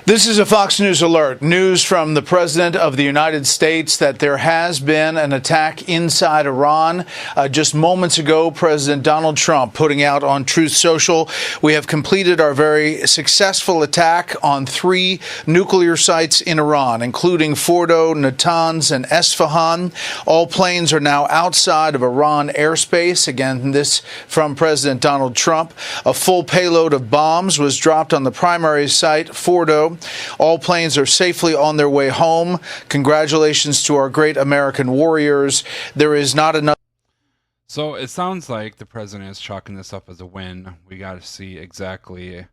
This is a Fox News alert. News from the President of the United States that there has been an attack inside Iran. Just moments ago, President Donald Trump putting out on Truth Social, we have completed our very successful attack on 3 nuclear sites in Iran, including Fordo, Natanz, and Esfahan. All planes are now outside of Iran airspace. Again, this from President Donald Trump. A full payload of bombs was dropped on the primary site, Fordo. All planes are safely on their way home. Congratulations to our great American warriors. There is not enough. So it sounds like the president is chalking this up as a win. We got to see exactly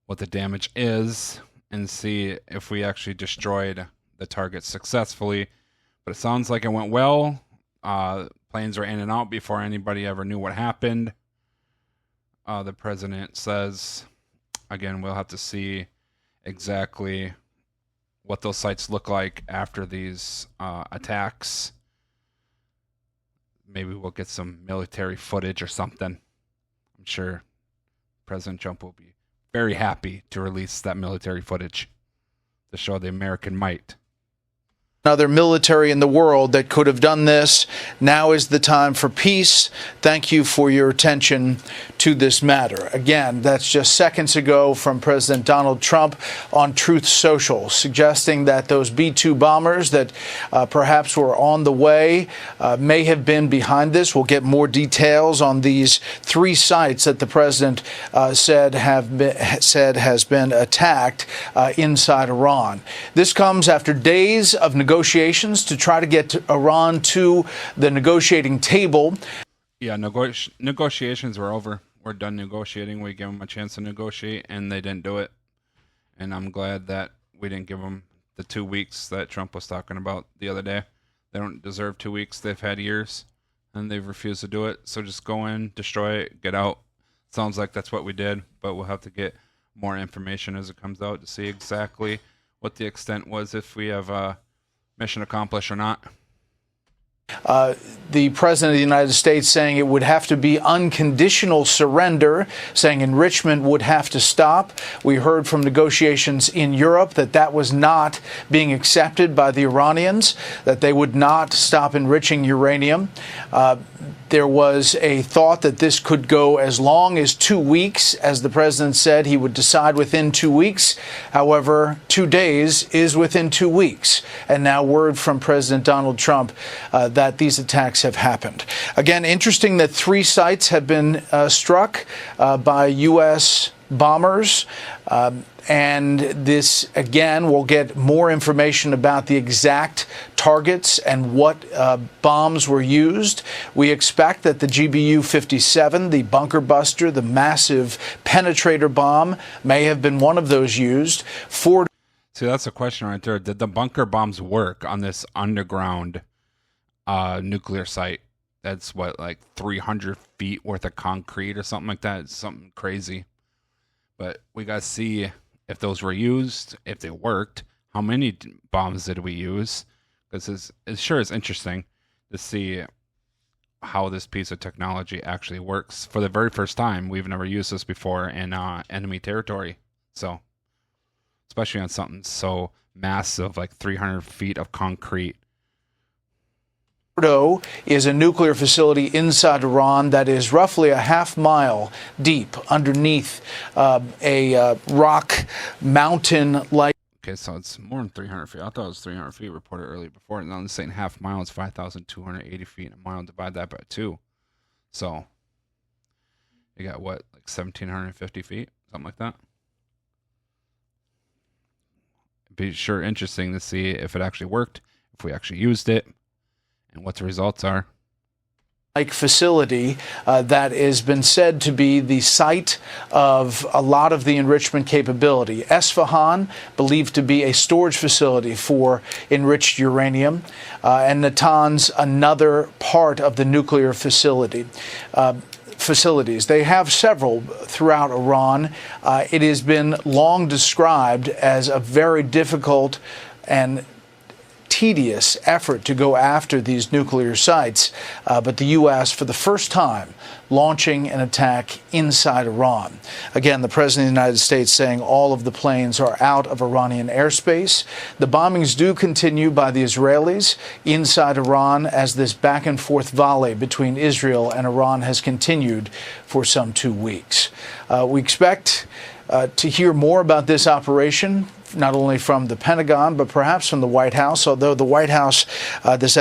what the damage is and see if we actually destroyed the target successfully. But it sounds like it went well. Planes were in and out before anybody ever knew what happened. The president says, again, we'll have to see exactly what those sites look like after these attacks. Maybe we'll get some military footage or something. I'm sure President Trump will be very happy to release that military footage to show the American might. Another military in the world that could have done this. Now is the time for peace. Thank you for your attention to this matter. Again, that's just seconds ago from President Donald Trump on Truth Social, suggesting that those B-2 bombers that perhaps were on the way may have been behind this. We'll get more details on these 3 sites that the president said has been attacked inside Iran. This comes after days of negotiations to try to get Iran to the negotiating table. Yeah, negotiations were over. We're done negotiating. We gave them a chance to negotiate, and they didn't do it. And I'm glad that we didn't give them the 2 weeks that Trump was talking about the other day. They don't deserve 2 weeks. They've had years, and they've refused to do it. So just go in, destroy it, get out. Sounds like that's what we did, but we'll have to get more information as it comes out to see exactly what the extent was, if we have mission accomplished or not. The President of the United States saying it would have to be unconditional surrender, saying enrichment would have to stop. We heard from negotiations in Europe that that was not being accepted by the Iranians, that they would not stop enriching uranium. There was a thought that this could go as long as 2 weeks, as the president said he would decide within 2 weeks. However, 2 days is within 2 weeks. And now word from President Donald Trump that these attacks have happened. Again, interesting that 3 sites have been struck by U.S. bombers. And this, again, we'll get more information about the exact targets and what bombs were used. We expect that the GBU-57, the bunker buster, the massive penetrator bomb, may have been one of those used. See, that's a question right there. Did the bunker bombs work on this underground nuclear site? That's what, like 300 feet worth of concrete or something like that. It's something crazy. But we got to see if those were used, if they worked, how many bombs did we use? Because it sure is interesting to see how this piece of technology actually works. For the very first time, we've never used this before in enemy territory. So, especially on something so massive, like 300 feet of concrete. Fordo is a nuclear facility inside Iran that is roughly a half-mile deep underneath a rock mountain-like. Okay, so it's more than 300 feet. I thought it was 300 feet reported earlier before. And now this ain't half mile. It's 5,280 feet. A mile, divide that by 2. So you got what, like 1,750 feet? Something like that. It'd be sure interesting to see if it actually worked, if we actually used it, and what the results are. Facility that has been said to be the site of a lot of the enrichment capability. Esfahan, believed to be a storage facility for enriched uranium, and Natanz, another part of the nuclear facilities. They have several throughout Iran. It has been long described as a very difficult and tedious effort to go after these nuclear sites, but the U.S. for the first time launching an attack inside Iran. Again, the President of the United States saying all of the planes are out of Iranian airspace. The bombings do continue by the Israelis inside Iran as this back and forth volley between Israel and Iran has continued for some 2 weeks. We expect to hear more about this operation, not only from the Pentagon, but perhaps from the White House, although the White House this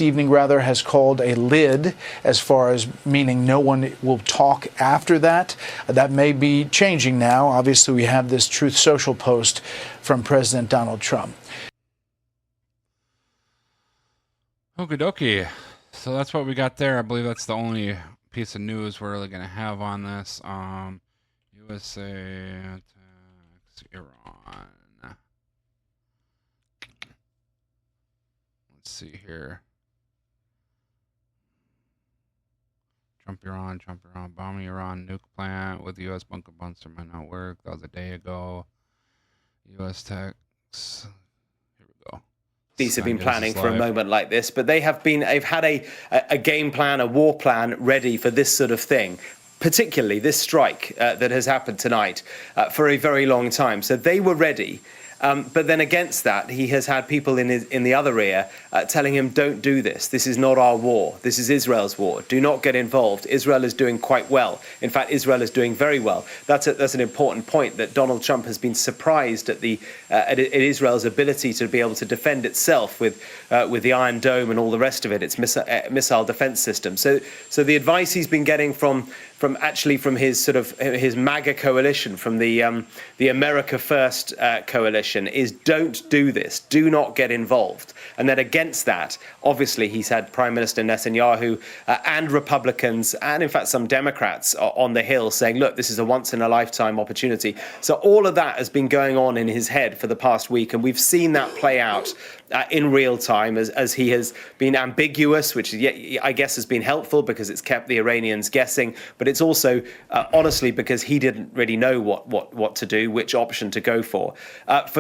evening, has called a lid, as far as meaning no one will talk after that. That may be changing now. Obviously, we have this Truth Social post from President Donald Trump. Okie dokie. So that's what we got there. I believe that's the only piece of news we're really going to have on this. USA attacks Iran. Let's see here. Trump Iran, bombing Iran nuke plant with U.S. bunker bunker might not work. That was a day ago. U.S. attacks. Here we go. These have been planning for a moment like this, but they've had a game plan, a war plan ready for this sort of thing. Particularly this strike that has happened tonight for a very long time. So they were ready. But then against that, he has had people in the other ear telling him, don't do this. This is not our war. This is Israel's war. Do not get involved. Israel is doing quite well. In fact, Israel is doing very well. That's an important point, that Donald Trump has been surprised at at Israel's ability to be able to defend itself with the Iron Dome and all the rest of it, its missile defense system. So the advice he's been getting from his MAGA coalition, from the America First coalition, is don't do this, do not get involved. And then against that, obviously, he's had Prime Minister Netanyahu and Republicans and, in fact, some Democrats on the Hill saying, look, this is a once-in-a-lifetime opportunity. So all of that has been going on in his head for the past week, and we've seen that play out in real time as he has been ambiguous, which I guess has been helpful because it's kept the Iranians guessing, but it's also honestly because he didn't really know what to do, which option to go for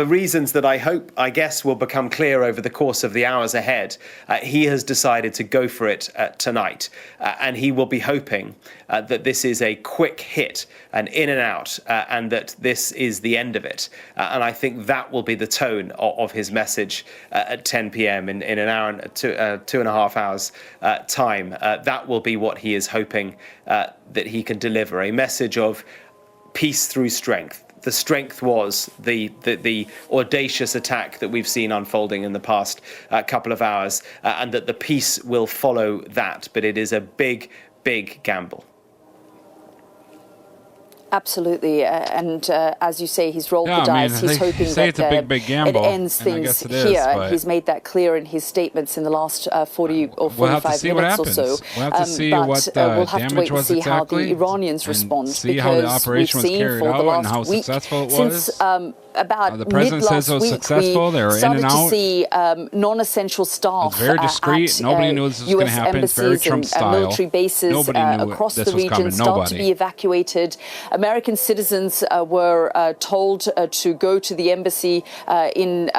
reasons that I guess will become clear over the course of the hours ahead. He has decided to go for it tonight, and he will be hoping that this is a quick hit and in and out, and that this is the end of it. And I think that will be the tone of his message at 10 p.m. in an hour and 2.5 hours time. That will be what he is hoping that he can deliver, a message of peace through strength. The strength was the audacious attack that we've seen unfolding in the past couple of hours, and that the peace will follow that. But it is a big, big gamble. Absolutely, and as you say, he's rolled the dice. He's hoping that big gamble, it ends things here, and he's made that clear in his statements in the last 40 or 45 minutes or so. We'll have to see what the we'll have to wait and see how the Iranians respond, see how the operation was carried out and how successful it was. Since about the president says it was successful. They were in and out. To see non-essential staff it was very discreet. Nobody knew this was going to happen. It's very Trump style. Military bases across the region start to be evacuated. American citizens were told to go to the embassy in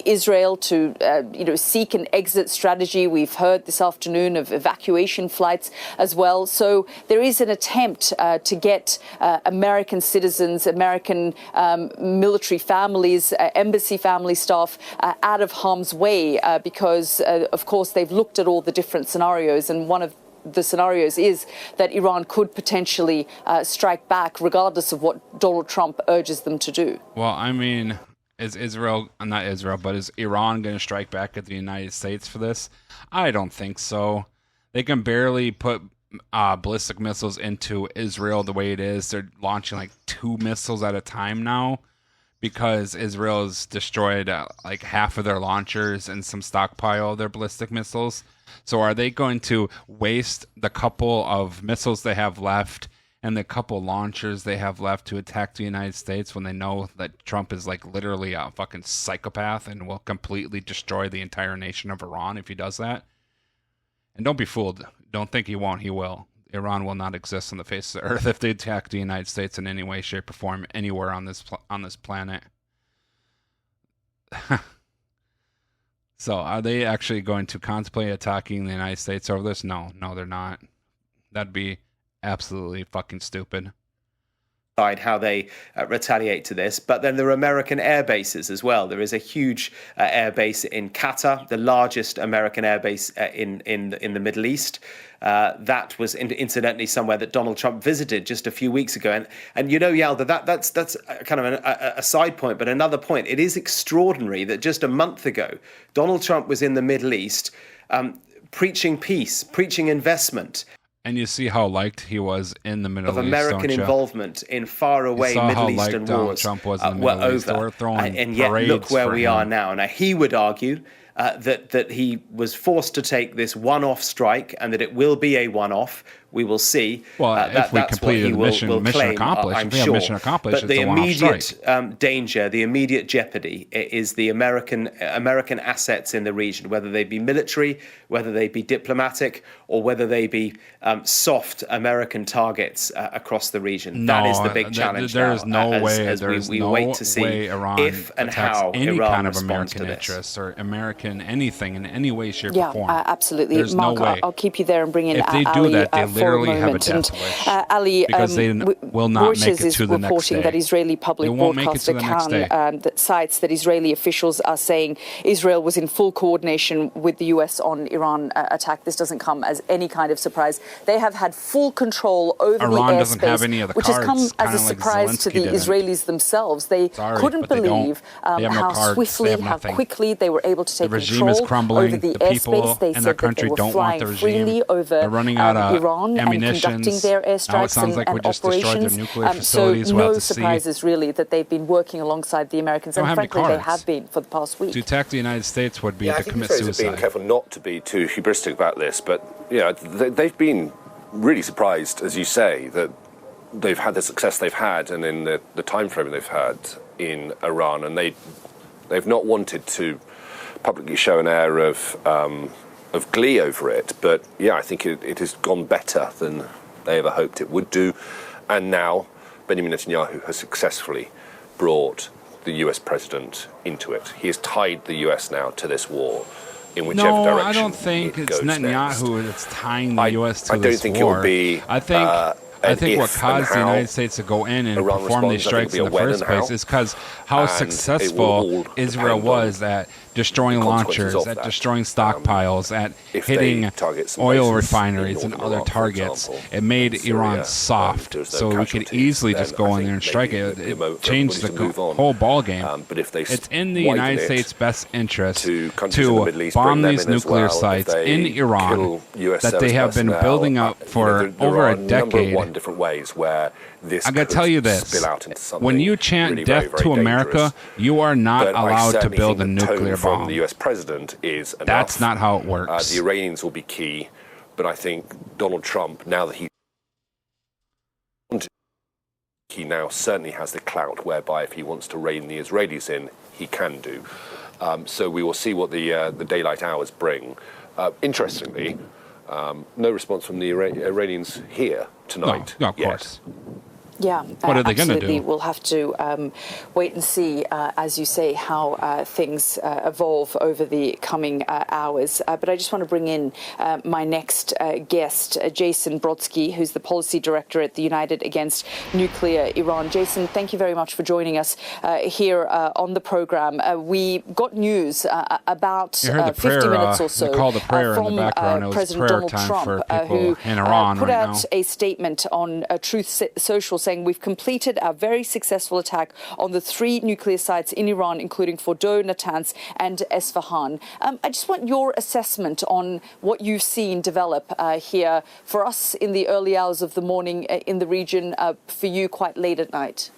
Israel to seek an exit strategy. We've heard this afternoon of evacuation flights as well. So there is an attempt to get American citizens, American military families, embassy family staff out of harm's way because, of course, they've looked at all the different scenarios, and one of the scenarios is that Iran could potentially strike back regardless of what Donald Trump urges them to do. Well, I mean, is Iran going to strike back at the United States for this? I don't think so. They can barely put ballistic missiles into Israel the way it is. They're launching like 2 missiles at a time now because Israel has destroyed like half of their launchers and some stockpile of their ballistic missiles. So are they going to waste the couple of missiles they have left and the couple launchers they have left to attack the United States when they know that Trump is like literally a fucking psychopath and will completely destroy the entire nation of Iran if he does that? And don't be fooled. Don't think he won't. He will. Iran will not exist on the face of the earth if they attack the United States in any way, shape, or form anywhere on this planet. So are they actually going to contemplate attacking the United States over this? No, they're not. That'd be absolutely fucking stupid. How they retaliate to this, but then there are American air bases as well. There is a huge air base in Qatar, the largest American air base in the Middle East. That was incidentally somewhere that Donald Trump visited just a few weeks ago. And you know, Yalda, that's kind of a side point, but another point. It is extraordinary that just a month ago, Donald Trump was in the Middle East preaching peace, preaching investment. And you see how liked he was in the Middle East, of American involvement in faraway Middle Eastern wars Trump was in the Middle East. Over. And yet look where we are now. Now, he would argue that he was forced to take this one-off strike and that it will be a one-off. We will see. Well, if we completed the mission accomplished, I'm if we have sure. mission accomplished, But the immediate danger, the immediate jeopardy is the American assets in the region, whether they be military, whether they be diplomatic, or whether they be soft American targets across the region. That is the big challenge. There is no way. As we wait to see if and how any Iran kind of responds American to interests or American anything in any way, shape, or form. Yeah, absolutely. There's Mark, no way. I'll keep you there and bring in if they Ali do that, they literally have a moment. death wish. Ali, because they will not make it to the next day. Reporting that Israeli public broadcaster Khan that cites that Israeli officials are saying Israel was in full coordination with the US on Iran attack. This doesn't come as any kind of surprise. They have had full control over Iran the doesn't have any of the airspace, which has come cards, as a surprise to the Israelis themselves. They couldn't believe how swiftly, how quickly they were able to take control over the airspace. They said that they were flying freely over Iran and conducting their airstrikes and operations. So no surprises really that they've been working alongside the Americans, and frankly they have been for the past week. To attack the United States would be to commit suicide. I think being careful not to be too hubristic about this, but they've been really surprised, as you say, that they've had the success they've had and in the time frame they've had in Iran, and they've not wanted to publicly show an air of glee over it. But yeah, I think it has gone better than they ever hoped it would do. And now Benjamin Netanyahu has successfully brought the US president into it. He has tied the US now to this war in whichever direction. No, I don't think it's Netanyahu that's tying the US to this war. I don't think it will be. I think what caused the United States to go in and perform these strikes in the first place is because how successful Israel was at destroying launchers, at destroying stockpiles, at hitting oil refineries and other targets. It made Iran soft, so we could easily just go in there and strike it. It changed the whole ball game. It's in the United States' best interest to bomb these nuclear sites in Iran that they have been building up for over a decade. Different ways where this I gotta tell you this: when you chant really "Death to America," you are not allowed to build a nuclear bomb. From the U.S. president is enough. That's not how it works. The Iranians will be key, but I think Donald Trump, now that he now certainly has the clout whereby if he wants to rein the Israelis in, he can do. So we will see what the daylight hours bring. Interestingly, no response from the Iranians here tonight. No, of course. Yeah, what are they going to do? We'll have to wait and see, as you say, how things evolve over the coming hours. But I just want to bring in my next guest, Jason Brodsky, who's the policy director at the United Against Nuclear Iran. Jason, thank you very much for joining us here on the program. We got news about 50 minutes or so from President Donald Trump, who put out a statement on Truth Social saying we've completed a very successful attack on the 3 nuclear sites in Iran, including Fordow, Natanz and Esfahan. I just want your assessment on what you've seen develop here for us in the early hours of the morning in the region, for you quite late at night.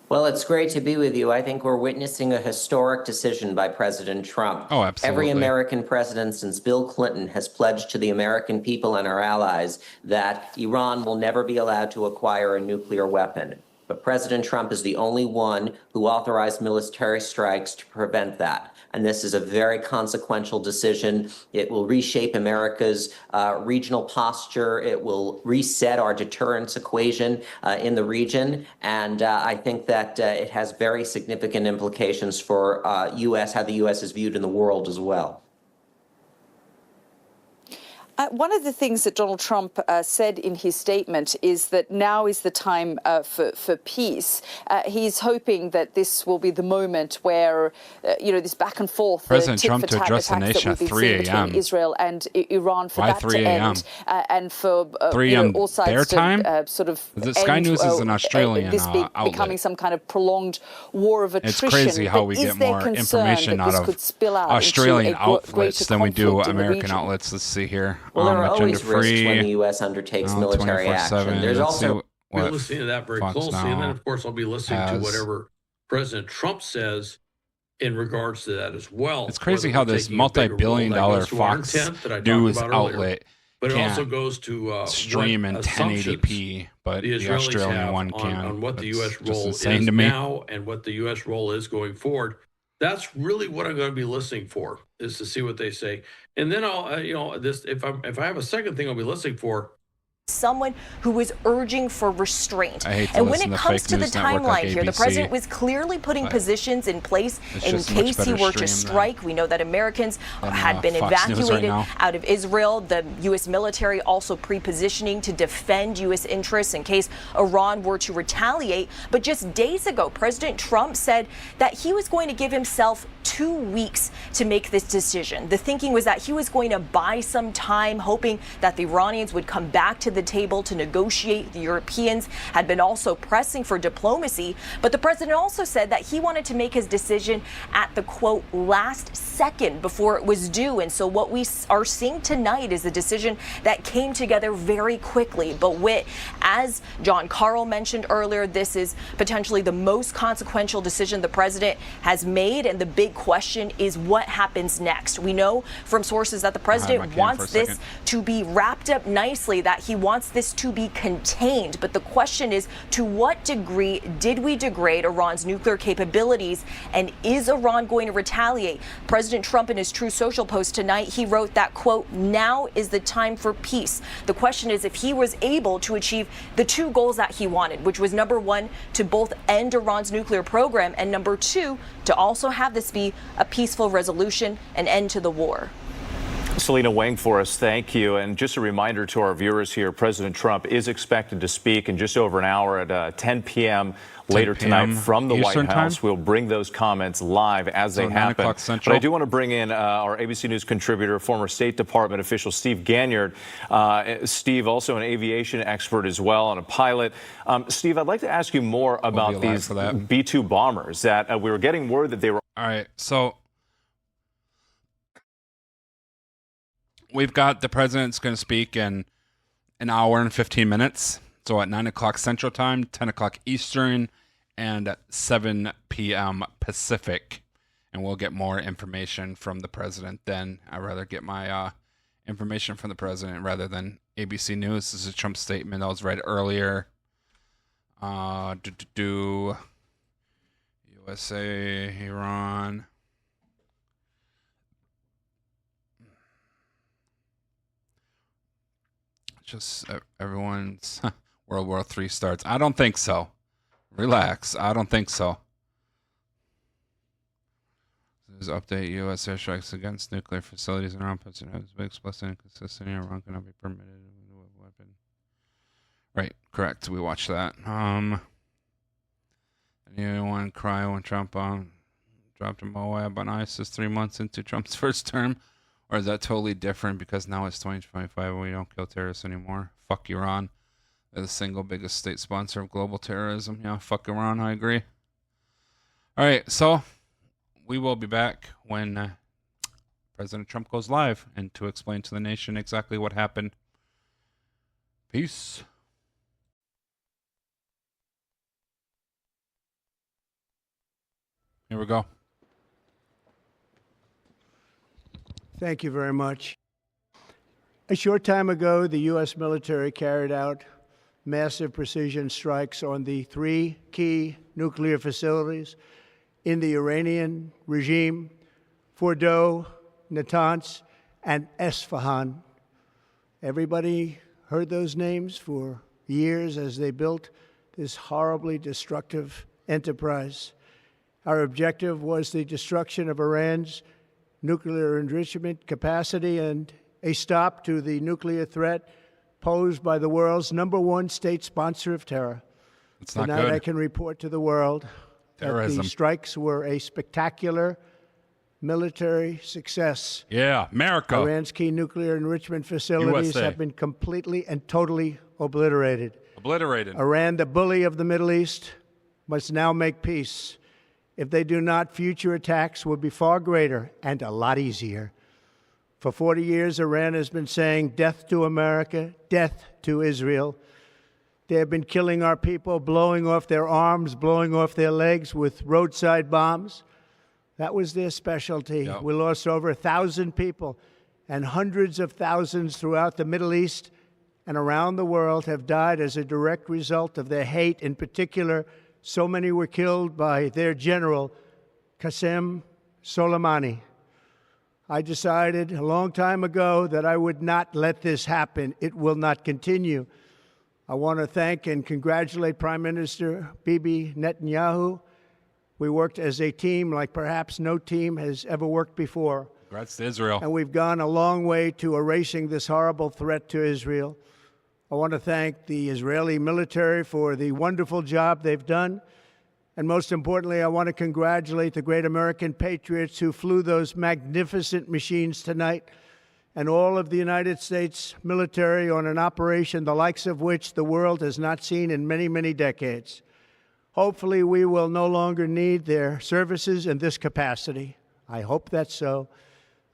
Well, it's great to be with you. I think we're witnessing a historic decision by President Trump. Oh, absolutely. Every American president since Bill Clinton has pledged to the American people and our allies that Iran will never be allowed to acquire a nuclear weapon. But President Trump is the only one who authorized military strikes to prevent that. And this is a very consequential decision. It will reshape America's regional posture. It will reset our deterrence equation in the region. And I think that it has very significant implications for how the U.S. is viewed in the world as well. One of the things that Donald Trump said in his statement is that now is the time for peace. He's hoping that this will be the moment where, this back and forth, President Trump to address the nation at 3 a.m. between Israel and Iran for Why that 3 to end, and for 3 a.m. all sides their time? to sort of The Sky end, News is an Australian this outlet. becoming some kind of prolonged war of attrition. It's crazy how but we is get there more concern information that out this of could spill out Australian into a outlets than we do conflict in the American region? outlets. Let's see here. Well, there are always Agenda risks free. when the U.S. undertakes military action. There's also I'll be listening to that very Fox closely, Now and then of course I'll be listening to has- whatever President Trump says in regards to that as well. It's crazy Whether how we're this taking a bigger role, multi-billion-dollar that goes to our Fox intent that I talked News about earlier. outlet But it can't also goes to stream in what assumptions 1080p, but the the Israelis Australian have one can. on what the That's U.S. just role insane is to me. now and what the U.S. role is going forward. That's really what I'm going to be listening for, is to see what they say. And then I'll, if I have a second thing I'll be listening for. Someone who was urging for restraint. I hate to And when listen it to comes fake to the news network timeline like here, the ABC, president was clearly putting positions in place it's in just a much case he better were to stream strike. We know that Americans had been Fox News right evacuated now. out of Israel. The U.S. military also pre-positioning to defend U.S. interests in case Iran were to retaliate. But just days ago, President Trump said that he was going to give himself 2 weeks to make this decision. The thinking was that he was going to buy some time, hoping that the Iranians would come back to the table to negotiate. The Europeans had been also pressing for diplomacy, but the president also said that he wanted to make his decision at the, quote, last second before it was due. And so what we are seeing tonight is a decision that came together very quickly. But as John Carl mentioned earlier, this is potentially the most consequential decision the president has made. And the big question is what happens next. We know from sources that the president wants this to be wrapped up nicely, that he wants this to be contained. But the question is, to what degree did we degrade Iran's nuclear capabilities, and is Iran going to retaliate? President Trump, in his Truth Social post tonight, he wrote that, quote, now is the time for peace. The question is if he was able to achieve the two goals that he wanted, which was number one, to both end Iran's nuclear program, and number two, to also have this be a peaceful resolution, an end to the war. Selena Wang for us, thank you. And just a reminder to our viewers here, President Trump is expected to speak in just over an hour at 10 p.m. later tonight from the White House. We'll bring those comments live as they happen. But I do want to bring in our ABC News contributor, former State Department official Steve Ganyard. Steve, also an aviation expert as well, and a pilot. Steve, I'd like to ask you more about these B-2 bombers that we were getting word that they were. All right, so we've got the president's going to speak in an hour and 15 minutes. So at 9 o'clock Central Time, 10 o'clock Eastern, and at 7 p.m. Pacific. And we'll get more information from the president then. I'd rather get my information from the president rather than ABC News. This is a Trump statement that was read earlier. USA, Iran. Just everyone's World War III starts. I don't think so. Relax. I don't think so. This is update U.S. airstrikes against nuclear facilities in Iran. President has been explicit and consistent. Iran cannot be permitted with weapon. Right. Correct. We watched that. Anyone cry when Trump dropped a Moab on ISIS 3 months into Trump's first term? Or is that totally different because now it's 2025 and we don't kill terrorists anymore? Fuck Iran. They're the single biggest state sponsor of global terrorism. Yeah, fuck Iran, I agree. All right, so we will be back when President Trump goes live and to explain to the nation exactly what happened. Peace. Here we go. Thank you very much. A short time ago, the U.S. military carried out massive precision strikes on the 3 key nuclear facilities in the Iranian regime, Fordow, Natanz, and Esfahan. Everybody heard those names for years as they built this horribly destructive enterprise. Our objective was the destruction of Iran's nuclear enrichment capacity and a stop to the nuclear threat posed by the world's #1 state sponsor of terror. It's not Tonight good. I can report to the world Terrorism. that the strikes were a spectacular military success. Yeah, America. Iran's key nuclear enrichment facilities USA. have been completely and totally obliterated. Obliterated. Iran, the bully of the Middle East, must now make peace. If they do not, future attacks will be far greater and a lot easier. For 40 years, Iran has been saying death to America, death to Israel. They have been killing our people, blowing off their arms, blowing off their legs with roadside bombs. That was their specialty. Yep. We lost over 1,000 people, and hundreds of thousands throughout the Middle East and around the world have died as a direct result of their hate. In particular, so many were killed by their general, Qasem Soleimani. I decided a long time ago that I would not let this happen. It will not continue. I want to thank and congratulate Prime Minister Bibi Netanyahu. We worked as a team like perhaps no team has ever worked before. Congrats to Israel. And we've gone a long way to erasing this horrible threat to Israel. I want to thank the Israeli military for the wonderful job they've done. And most importantly, I want to congratulate the great American patriots who flew those magnificent machines tonight, and all of the United States military on an operation the likes of which the world has not seen in many, many decades. Hopefully, we will no longer need their services in this capacity. I hope that's so.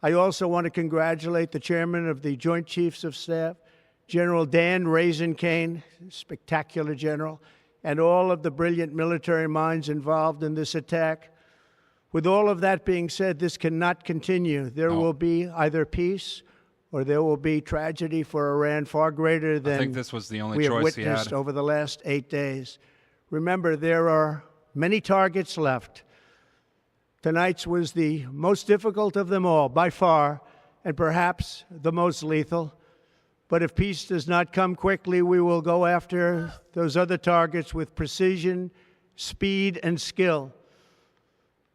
I also want to congratulate the chairman of the Joint Chiefs of Staff, General Dan Raisin Kane, spectacular general, and all of the brilliant military minds involved in this attack. With all of that being said, this cannot continue. There will be either peace or there will be tragedy for Iran far greater than I think this was the only we have choice he witnessed had. over the last 8 days. Remember, there are many targets left. Tonight's was the most difficult of them all, by far, and perhaps the most lethal. But if peace does not come quickly, we will go after those other targets with precision, speed, and skill.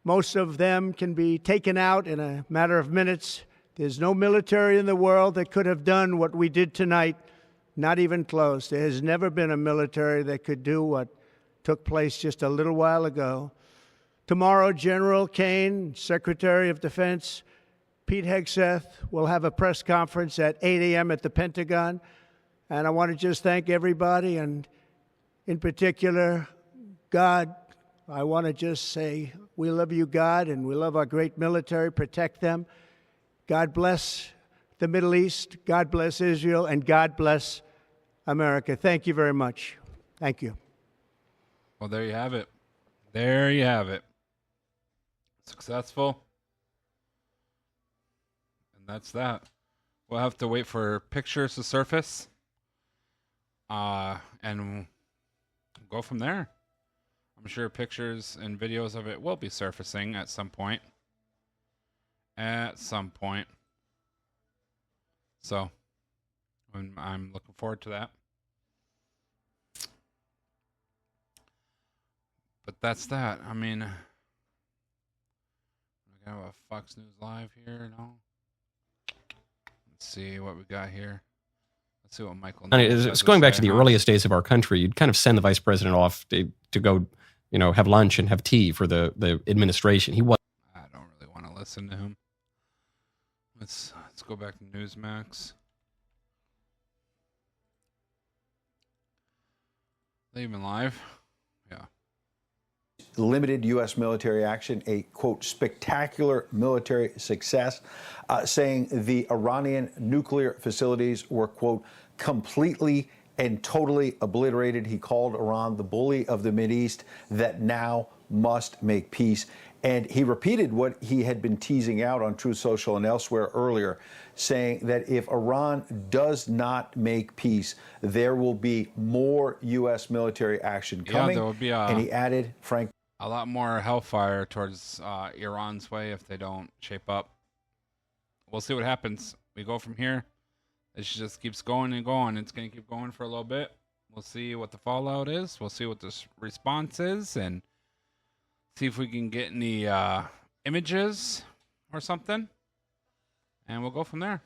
Most of them can be taken out in a matter of minutes. There's no military in the world that could have done what we did tonight, not even close. There has never been a military that could do what took place just a little while ago. Tomorrow, General Kane, Secretary of Defense, Pete Hegseth will have a press conference at 8 a.m. at the Pentagon. And I want to just thank everybody, and in particular, God. I want to just say we love you, God, and we love our great military. Protect them. God bless the Middle East. God bless Israel. And God bless America. Thank you very much. Thank you. Well, there you have it. There you have it. Successful. And that's that. We'll have to wait for pictures to surface. And go from there. I'm sure pictures and videos of it will be surfacing at some point. So, I'm looking forward to that. But that's that. I mean, we got a Fox News Live here. No. Let's see what we got here. Let's see what Michael. It's going back to the earliest days of our country. You'd kind of send the vice president off to go, have lunch and have tea for the administration. He was. I don't really want to listen to him. Let's go back to Newsmax. They even live? Yeah. Limited U.S. military action, a, quote, spectacular military success, saying the Iranian nuclear facilities were, quote, completely and totally obliterated. He called Iran the bully of the Mideast that now must make peace. And he repeated what he had been teasing out on Truth Social and elsewhere earlier, saying that if Iran does not make peace, there will be more U.S. military action coming. There will be and he added, Frank, a lot more hellfire towards Iran's way if they don't shape up. We'll see what happens. We go from here. It just keeps going and going. It's going to keep going for a little bit. We'll see what the fallout is. We'll see what the response is, and see if we can get any images or something. And we'll go from there.